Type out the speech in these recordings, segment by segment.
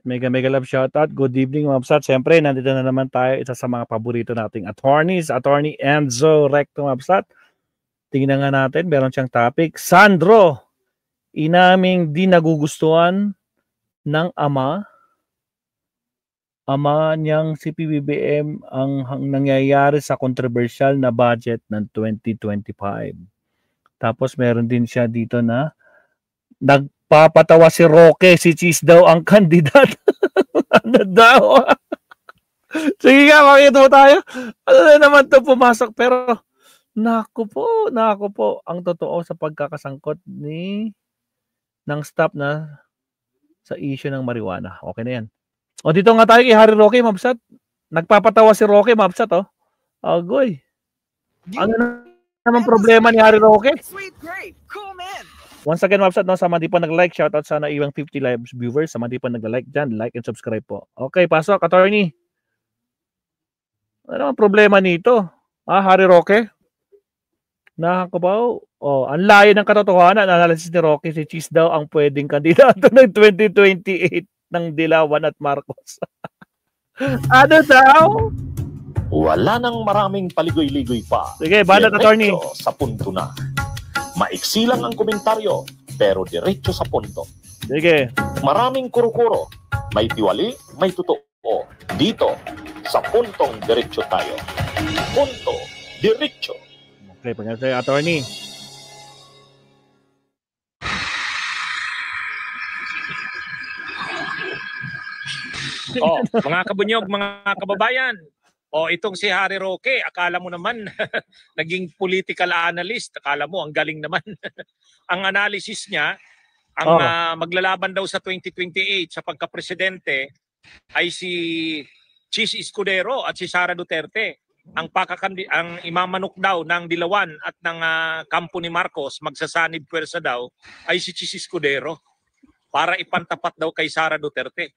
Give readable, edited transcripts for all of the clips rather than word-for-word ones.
Mega love shoutout. Good evening mga kapsat. Siyempre, nandito na naman tayo. Isa sa mga paborito nating attorneys. Attorney Enzo Recto mga kapsat. Tingnan nga natin. Meron siyang topic. Sandro, inaming di nagugustuhan ng ama niyang si PBBM ang nangyayari sa controversial na budget ng 2025. Tapos meron din siya dito na nagpapatawa si Roque, si Cheese daw ang kandidat. Ano daw? Sige nga, makikita mo tayo. Ano na naman ito pumasok? Pero naku po, ang totoo sa pagkakasangkot ng staff na sa issue ng marijuana. Okay na yan. O dito nga tayo kay Harry Roque, mabsat. Nagpapatawa si Roque, mabsat, oh. Agoy. Ano naman problema ni Harry Roque? Sweet grape, cool man. Once again, mabsat, no, sa mga di pa nag-like, shoutout sana iwang 50 live viewers. Sa mga di pa nag-like dyan, like and subscribe po. Okay, pasok, attorney. Ano naman problema nito? Harry Roque? Nakakabaw. Ang layo ng katotohanan. Analysis ni Roque, si Cheese daw ang pwedeng kandidato ng 2028 ng Dilawan at Marcos. Ano daw? Wala nang maraming paligoy-ligoy pa. Sige, banat attorney. Sa punto na. Maiksi lang ang komentaryo, pero diretso sa punto. Sige. Maraming kuro-kuro. May tiwali, may totoo. Dito, sa puntong diretso tayo. Punto, diretso. Okay, pag-asay, attorney. Mga kabunyog, mga kababayan. Itong si Harry Roque, akala mo naman naging political analyst, akala mo ang galing naman. Ang analysis niya, ang maglalaban daw sa 2028 sa pagka-presidente ay si Cheese Escudero at si Sara Duterte. Ang imamanok daw ng Dilawan at ng kampo ni Marcos, magsasanib pwersa daw, ay si Cheese Escudero para ipantapat daw kay Sara Duterte.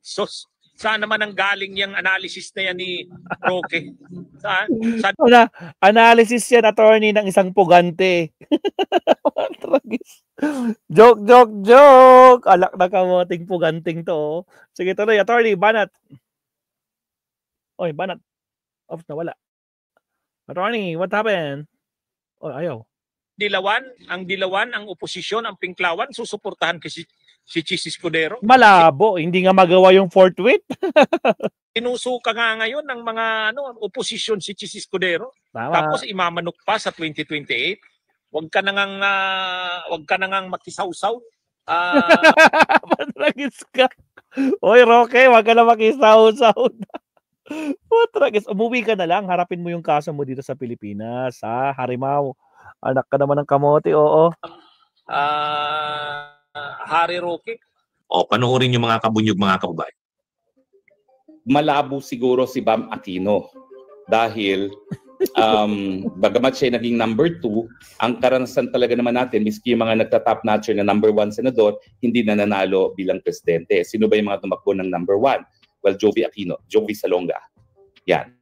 Saan naman ang galing yung analysis na yan ni Roque? Saan? Analysis yan, attorney, ng isang pugante. Joke! Alak na kamoting puganting to. Sige, tuloy, attorney, banat. Oy, banat. Off na, wala. Attorney, what happened? Ayaw. Ang Dilawan, ang oposisyon, ang Pinklawan, susuportahan kasi si Cheese Escudero. Malabo, hindi nga magawa yung fourth tweet. Inusuka nga ngayon ng mga oposisyon si Cheese Escudero. Tama. Tapos imamanok pa sa 2028. Huwag ka nang makisawsaw. Matragis ka. Oy, Roque, wag ka na makisawsaw. Matragis. Umuwi ka na lang. Harapin mo yung kaso mo dito sa Pilipinas. Harimaw. Anak ka naman ng kamote, oo. Harry Roque. Panoorin yung mga kabunyog, mga kababayan. Malabo siguro si Bam Aquino dahil bagamat siya naging number 2, ang karanasan talaga naman natin, miski yung mga nagtatop notcher na number 1 senador, hindi na nanalo bilang presidente. Sino ba yung mga tumakbo ng number 1? Well, Jovi Aquino, Jovi Salonga. Yan.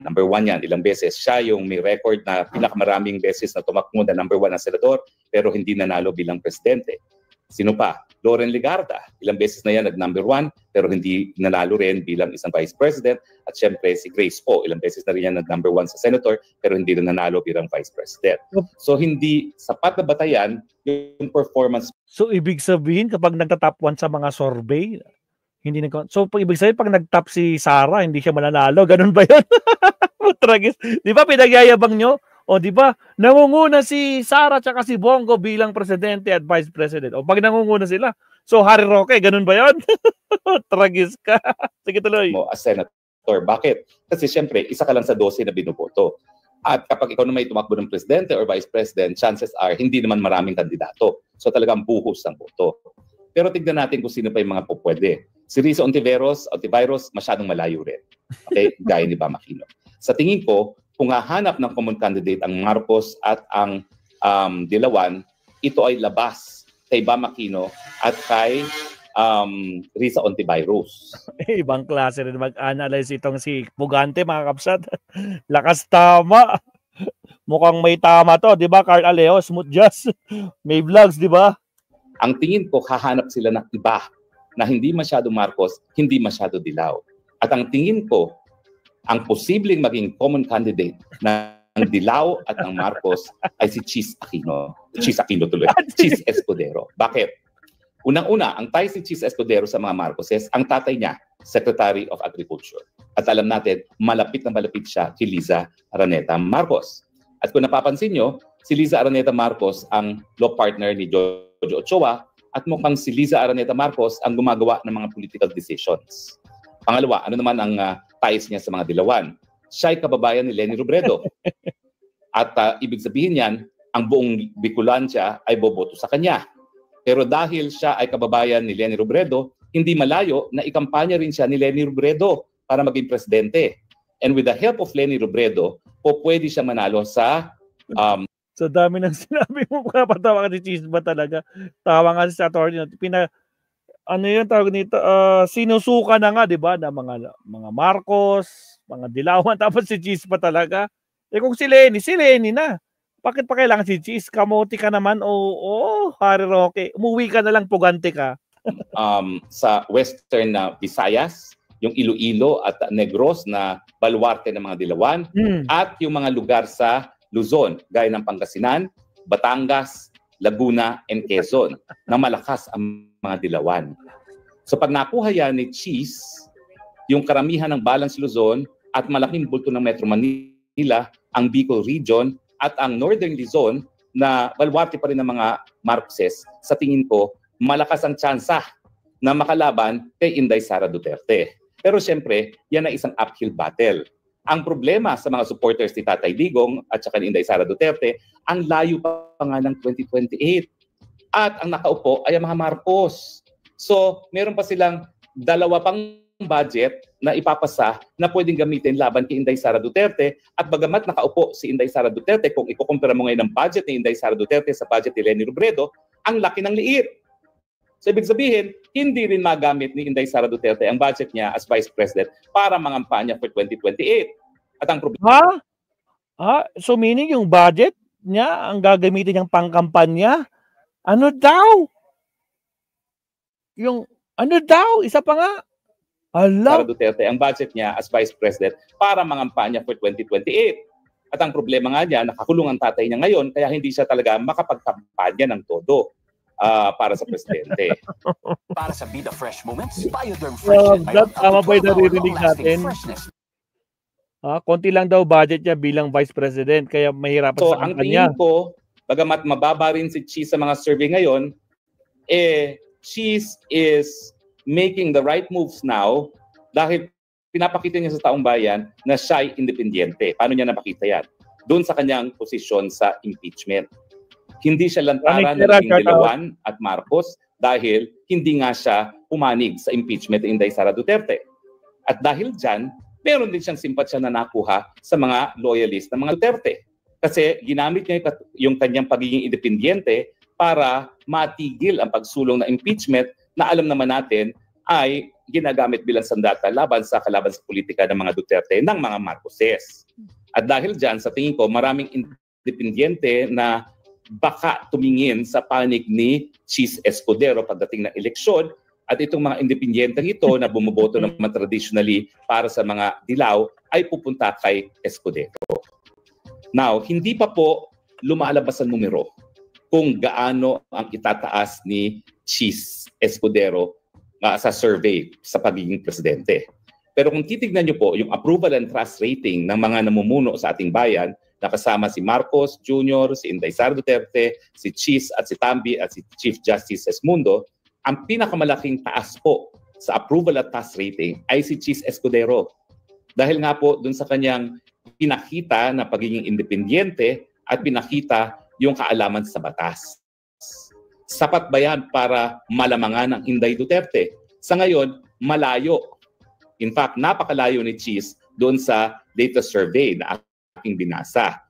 Number 1 yan. Ilang beses siya yung may record na pinakamaraming beses na tumakbo na number 1 na senador pero hindi nanalo bilang presidente. Sino pa? Loren Legarda. Ilang beses na yan nag-number 1 pero hindi nanalo rin bilang isang vice president. At syempre si Grace Poe. Ilang beses na rin yan nag-number 1 sa senator pero hindi rin nanalo bilang vice president. So hindi sapat na batayan yung performance. So ibig sabihin kapag nagtatop 1 sa mga survey, hindi so ibig sabihin pag nag-top si Sara, hindi siya mananalo. Ganun ba yun? Tragis. Di ba pinagyayabang nyo? O di ba nangunguna si Sara at si Bongo bilang presidente at vice president. O pag nangunguna sila, so Harry Roque, ganun ba yun? Tragis ka. Sige, tuloy. Mo as senator. Bakit? Kasi syempre, isa ka lang sa 12 na binuboto. At kapag ikaw na may tumakbo ng presidente or vice president, chances are hindi naman maraming kandidato. So talagang buhos ang boto. Pero tignan natin kung sino pa yung mga pupwede. Si Risa Ontiveros, masyadong malayo rin. Okay? Gaya ni Bam Aquino. Sa tingin ko, kung hahanap ng common candidate ang Marcos at ang Dilawan, ito ay labas kay Bam Aquino at kay Risa Ontiveros. Ibang klase rin mag-analyze itong si Pugante, mga kapsat. Lakas tama. Mukhang may tama to, di ba? Carl Alejo, smooth jazz. May vlogs, di ba? Ang tingin ko, hahanap sila ng iba na hindi masyado Marcos, hindi masyado Dilaw. At ang tingin ko, ang posibleng maging common candidate ng Dilaw at ng Marcos ay si Cheese Aquino. Cheese Aquino tuloy. Cheese Escudero. Bakit? Unang-una, ang tie si Cheese Escudero sa mga Marcoses, ang tatay niya, Secretary of Agriculture. At alam natin, malapit na malapit siya kay Liza Araneta Marcos. At kung napapansin nyo, si Liza Araneta Marcos ang law partner ni Jojo Ochoa at mukhang si Liza Araneta Marcos ang gumagawa ng mga political decisions. Pangalawa, ano naman ang ties niya sa mga Dilawan? Siya ay kababayan ni Leni Robredo. At ibig sabihin yan, ang buong Bicolancia ay boboto sa kanya. Pero dahil siya ay kababayan ni Leni Robredo, hindi malayo na ikampanya rin siya ni Leni Robredo para maging presidente. And with the help of Leni Robredo, pwede siya manalo sa sa dami ng sinabi mo, kapatawa ka si Cheese ba talaga? Tawa nga sa attorney. Ano yung tawag nito? Sinusuka na nga, di ba? Na mga Marcos, mga Dilawan, tapos si Cheese pa talaga. Eh kung si Leni na. Bakit pa kailangan si Cheese? Kamote ka naman o Harry Roque. Umuwi ka na lang, pugante ka. Sa Western Visayas, yung Iloilo at Negros na baluarte ng mga Dilawan, at yung mga lugar sa Luzon, gaya ng Pangasinan, Batangas, Laguna, and Quezon, na malakas ang mga Dilawan. So pag nakuha yan ni Cheese, yung karamihan ng Balance Luzon at malaking bulto ng Metro Manila, ang Bicol Region at ang Northern Luzon na baluarte pa rin ng mga Marcoses, sa tingin ko, malakas ang tsansa na makalaban kay Inday Sara Duterte. Pero siyempre, yan ay isang uphill battle. Ang problema sa mga supporters ni Tatay Digong at saka ni Inday Sara Duterte, ang layo pa nga ng 2028. At ang nakaupo ay ang mga Marcos. So, meron pa silang dalawa pang budget na ipapasa na pwedeng gamitin laban kay Inday Sara Duterte. At bagamat nakaupo si Inday Sara Duterte, kung ikukumpara mo ngayon ang budget ni Inday Sara Duterte sa budget ni Leni Robredo, ang laki ng liit. So, ibig sabihin, hindi rin magamit ni Inday Sara Duterte ang budget niya as Vice President para mangampanya for 2028. At ang problema... So meaning yung budget niya, ang gagamitin niyang pangkampanya, ano daw? Isa pa nga. Sara Duterte, ang budget niya as Vice President para mangampanya for 2028. At ang problema nga niya, nakakulong ang tatay niya ngayon, kaya hindi siya talaga makapagkampanya ng todo. Para sa presidente. Para sa Bida Fresh Moments, Bioderm Fresh. Tama ba yung naririnig natin? Konti lang daw budget niya bilang Vice President, kaya mahirapan sa kampanya. Ang tingin ko, bagamat mababa rin si Cheese sa mga survey ngayon, Cheese is making the right moves now dahil pinapakita niya sa taong bayan na siya ay independyente. Paano niya napakita yan? Doon sa kanyang posisyon sa impeachment. Hindi siya lantaran ng Dilawan at Marcos dahil hindi nga siya pumanig sa impeachment ni Inday Sara Duterte. At dahil dyan, meron din siyang simpatsya na nakuha sa mga loyalist ng mga Duterte. Kasi ginamit niya yung kanyang pagiging independyente para matigil ang pagsulong na impeachment na alam naman natin ay ginagamit bilang sandata kalaban sa politika ng mga Duterte ng mga Marcoses. At dahil dyan, sa tingin ko, maraming independyente na baka tumingin sa panig ni Cheese Escudero pagdating ng eleksyon at itong mga independyenteng ito na bumoboto naman traditionally para sa mga Dilaw ay pupunta kay Escudero. Now, hindi pa po lumalabas ang numero kung gaano ang itataas ni Cheese Escudero sa survey sa pagiging presidente. Pero kung titignan niyo po yung approval and trust rating ng mga namumuno sa ating bayan, nakasama si Marcos Jr., si Inday Sara Duterte, si Cheese at si Tambi at si Chief Justice Esmundo, ang pinakamalaking taas po sa approval at trust rating ay si Cheese Escudero. Dahil nga po dun sa kanyang pinakita na pagiging independyente at pinakita yung kaalaman sa batas. Sapat ba yan para malamangan ng Inday Duterte? Sa ngayon, malayo. In fact, napakalayo ni Cheese doon sa data survey na aking binasa.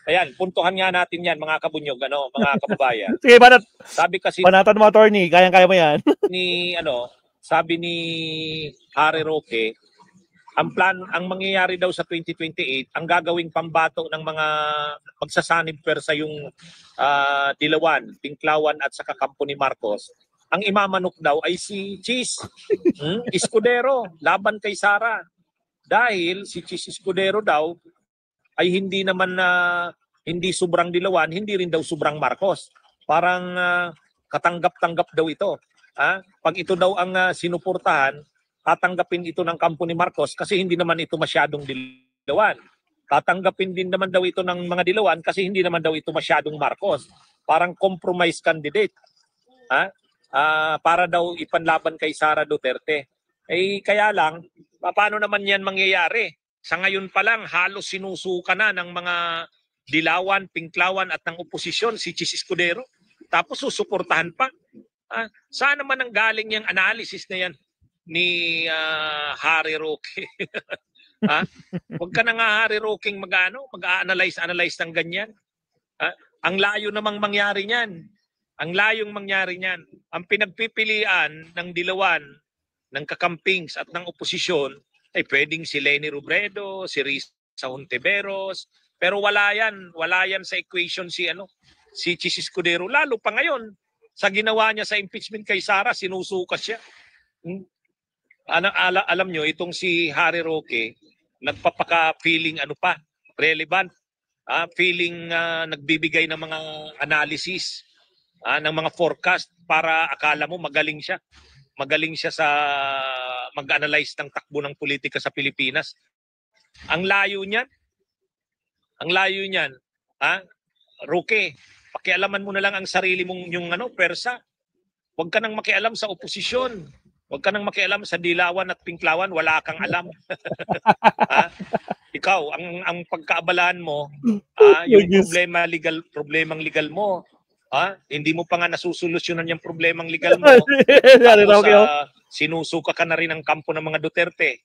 Ayan, puntuhan nga natin yan mga kabunyog, mga kababayan. Sige, sabi kasi panatan mo, attorney, kayang-kaya mo yan. Sabi ni Harry Roque, ang mangyayari daw sa 2028, ang gagawing pambato ng mga magsasanib sa yung Dilawan, Tinklawan at saka kampo ni Marcos ang imamanok daw ay si Chis Escudero laban kay Sara. Dahil si Chis Escudero daw ay hindi naman hindi sobrang dilawan, hindi rin daw sobrang Marcos. Parang katanggap-tanggap daw ito. Pag ito daw ang sinuportahan, tatanggapin ito ng kampo ni Marcos kasi hindi naman ito masyadong dilawan. Tatanggapin din naman daw ito ng mga dilawan kasi hindi naman daw ito masyadong Marcos. Parang compromise candidate. Para daw ipanlaban kay Sara Duterte. Kaya lang, paano naman yan mangyayari? Sa ngayon pa lang, halos sinusuka na ng mga dilawan, pinklawan at ng oposisyon si Chis Escudero. Tapos susuportahan pa. Saan naman ang galing yung analysis na yan ni Harry Roque? Huwag ka na nga Harry Roque mag-analyze ng ganyan. Ang layo namang mangyari niyan. Ang layong mangyari niyan. Ang pinagpipilian ng dilawan, ng kakampings at ng oposisyon ay pwedeng si Leni Robredo, si Risa Hontiveros, pero wala yan sa equation si Chis Escudero. Lalo pa ngayon, sa ginawa niya sa impeachment kay Sara, sinusuka siya. Alam nyo, itong si Harry Roque, nagpapaka-feeling relevant. Feeling nagbibigay ng mga analysis, ng mga forecast para akala mo magaling siya. Magaling siya sa mag-analyze ng takbo ng politika sa Pilipinas. Ang layo niyan. Roque, pakialaman mo na lang ang sarili mong persa. Huwag ka nang makialam sa oposisyon. Huwag ka nang makialam sa dilawan at pinklawan, wala kang alam. Ikaw, ang pagkaabalahan mo, yung problemang legal mo, hindi mo pa nga nasusolusyonan yung problemang legal mo. Tapos sinusuka ka na rin ang kampo ng mga Duterte.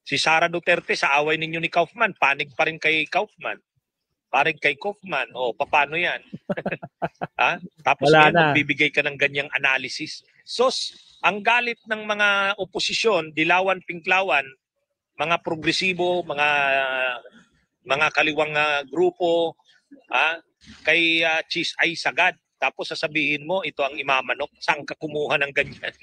Si Sara Duterte, sa away ninyo ni Kaufman, panig pa rin kay Kaufman. Panig kay Kaufman. Paano yan? Tapos ngayon, magbibigay ka ng ganyang analysis. Ang galit ng mga oposisyon, dilawan, pinklawan, mga progresibo, mga kaliwang grupo, kay Chis ay sagad. Tapos sasabihin mo, ito ang imamanok. Saan ka kumuha ng ganyan?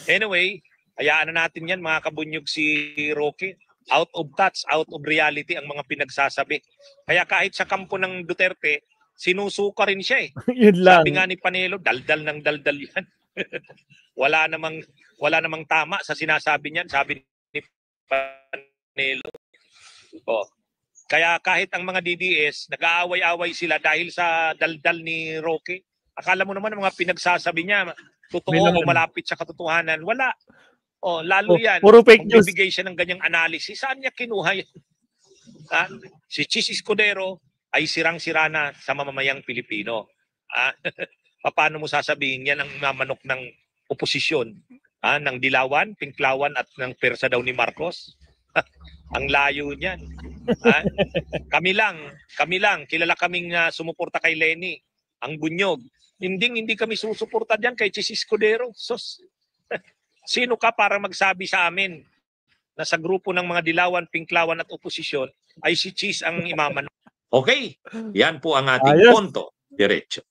Anyway, hayaan na natin yan, mga kabunyog si Roque. Out of touch, out of reality ang mga pinagsasabi. Kaya kahit sa kampo ng Duterte, sinusuka rin siya . Yun lang. Sabi nga ni Panelo, daldal ng daldal yan. wala namang tama sa sinasabi niyan, sabi ni Panelo. Kaya kahit ang mga DDS, nag-aaway-away sila dahil sa daldal ni Roque. Akala mo naman ang mga pinagsasabi niya, totoo o malapit sa katotohanan. Wala. Lalo yan. Puro fake news. Magbibigay siya ng ganyang analysis. Saan niya kinuha yan? Si Chis Escudero ay sirang-sira na sa mamamayang Pilipino. Paano mo sasabihin yan ang mamanok ng oposisyon? Ng dilawan, pinklawan at ng persa daw ni Marcos? Ang layo niyan. Kami lang, kilala kaming sumuporta kay Leni, ang bunyog. Hindi kami susuporta diyan kay Chis Escudero. Sino ka para magsabi sa amin na sa grupo ng mga dilawan, pinklawan at oposisyon ay si Chis ang imamanok? Okay, yan po ang ating punto diretso.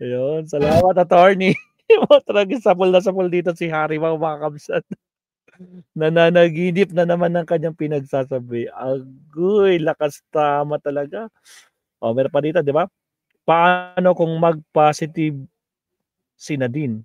Ayun, salamat attorney. Talagang sapul na sapul dito si Harry, mga kamsat. Nananaginip na naman ng kanyang pinagsasabi. Agoy, lakas tama talaga. Meron pa dito, di ba? Paano kung mag-positive si Nadine?